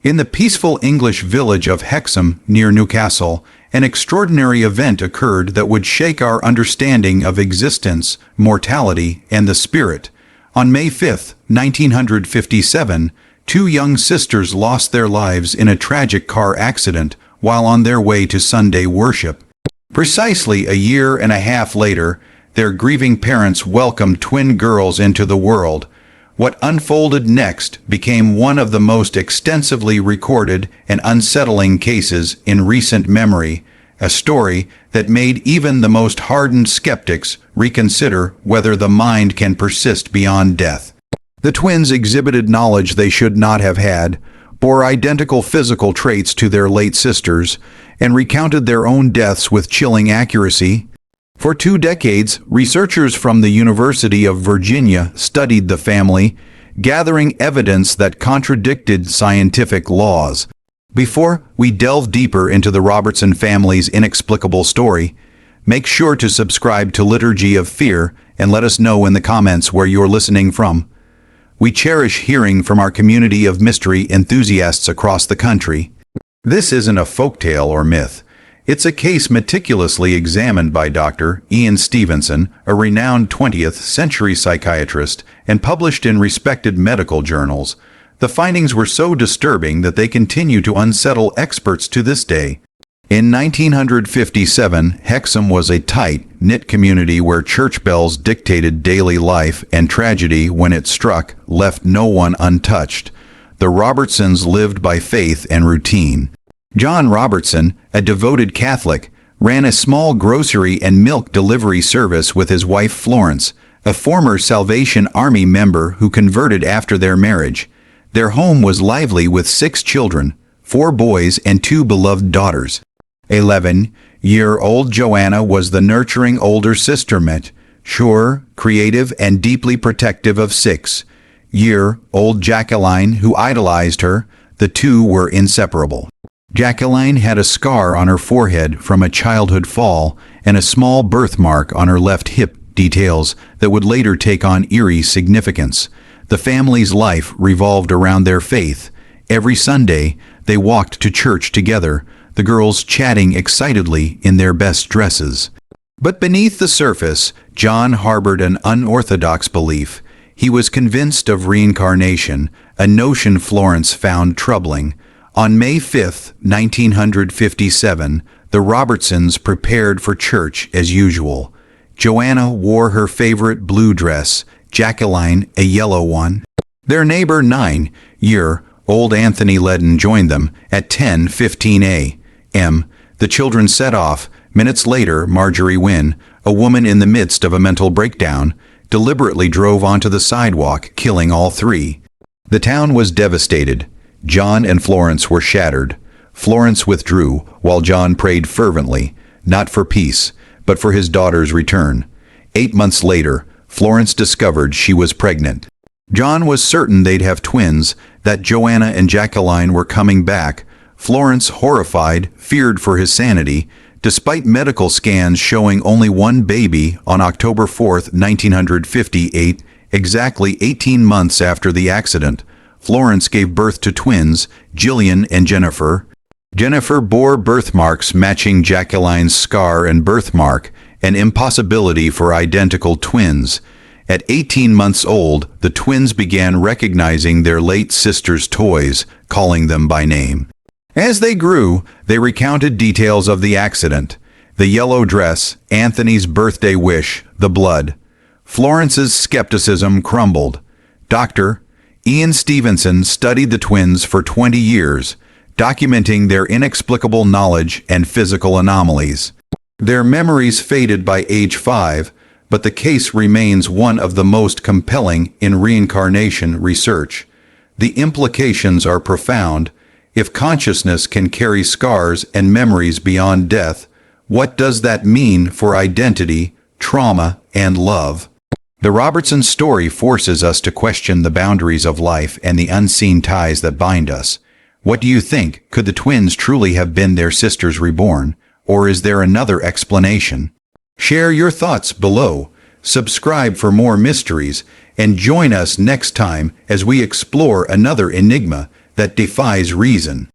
In the peaceful English village of Hexham, near Newcastle, an extraordinary event occurred that would shake our understanding of existence, mortality, and the spirit. On May 5, 1957, two young sisters lost their lives in a tragic car accident while on their way to Sunday worship. Precisely a year and a half later, their grieving parents welcomed twin girls into the world. What unfolded next became one of the most extensively recorded and unsettling cases in recent memory, a story that made even the most hardened skeptics reconsider whether the mind can persist beyond death. The twins exhibited knowledge they should not have had, bore identical physical traits to their late sisters, and recounted their own deaths with chilling accuracy. For 2 decades, researchers from the University of Virginia studied the family, gathering evidence that contradicted scientific laws. Before we delve deeper into the Robertson family's inexplicable story, make sure to subscribe to Liturgy of Fear and let us know in the comments where you're listening from. We cherish hearing from our community of mystery enthusiasts across the country. This isn't a folktale or myth. It's a case meticulously examined by Dr. Ian Stevenson, a renowned 20th century psychiatrist, and published in respected medical journals. The findings were so disturbing that they continue to unsettle experts to this day. In 1957, Hexham was a tight-knit community where church bells dictated daily life, and tragedy, when it struck, left no one untouched. The Robertsons lived by faith and routine. John Robertson, a devoted Catholic, ran a small grocery and milk delivery service with his wife Florence, a former Salvation Army member who converted after their marriage. Their home was lively with 6 children, 4 boys and 2 beloved daughters. 11-year-old Joanna was the nurturing older sister, mature, creative, and deeply protective of 6-year-old Jacqueline, who idolized her. The two were inseparable. Jacqueline had a scar on her forehead from a childhood fall and a small birthmark on her left hip, details that would later take on eerie significance. The family's life revolved around their faith. Every Sunday, they walked to church together, the girls chatting excitedly in their best dresses. But beneath the surface, John harbored an unorthodox belief. He was convinced of reincarnation, a notion Florence found troubling. On May 5, 1957, the Robertsons prepared for church as usual. Joanna wore her favorite blue dress, Jacqueline a yellow one. Their neighbor 9-year-old Anthony Ledden joined them at 10:15 a.m. The children set off. Minutes later, Marjorie Wynne, a woman in the midst of a mental breakdown, deliberately drove onto the sidewalk, killing all 3. The town was devastated. John and Florence were shattered. Florence withdrew, while John prayed fervently, not for peace, but for his daughter's return. 8 months later, Florence discovered she was pregnant. John was certain they'd have twins, that Joanna and Jacqueline were coming back. Florence, horrified, feared for his sanity. Despite medical scans showing only one baby, on October 4, 1958, exactly 18 months after the accident, Florence gave birth to twins, Jillian and Jennifer. Jennifer bore birthmarks matching Jacqueline's scar and birthmark, an impossibility for identical twins. At 18 months old, the twins began recognizing their late sister's toys, calling them by name. As they grew, they recounted details of the accident: the yellow dress, Anthony's birthday wish, the blood. Florence's skepticism crumbled. Dr. Ian Stevenson studied the twins for 20 years, documenting their inexplicable knowledge and physical anomalies. Their memories faded by age 5, but the case remains one of the most compelling in reincarnation research. The implications are profound. If consciousness can carry scars and memories beyond death, what does that mean for identity, trauma, and love? The Robertson story forces us to question the boundaries of life and the unseen ties that bind us. What do you think? Could the twins truly have been their sisters reborn? Or is there another explanation? Share your thoughts below, subscribe for more mysteries, and join us next time as we explore another enigma that defies reason.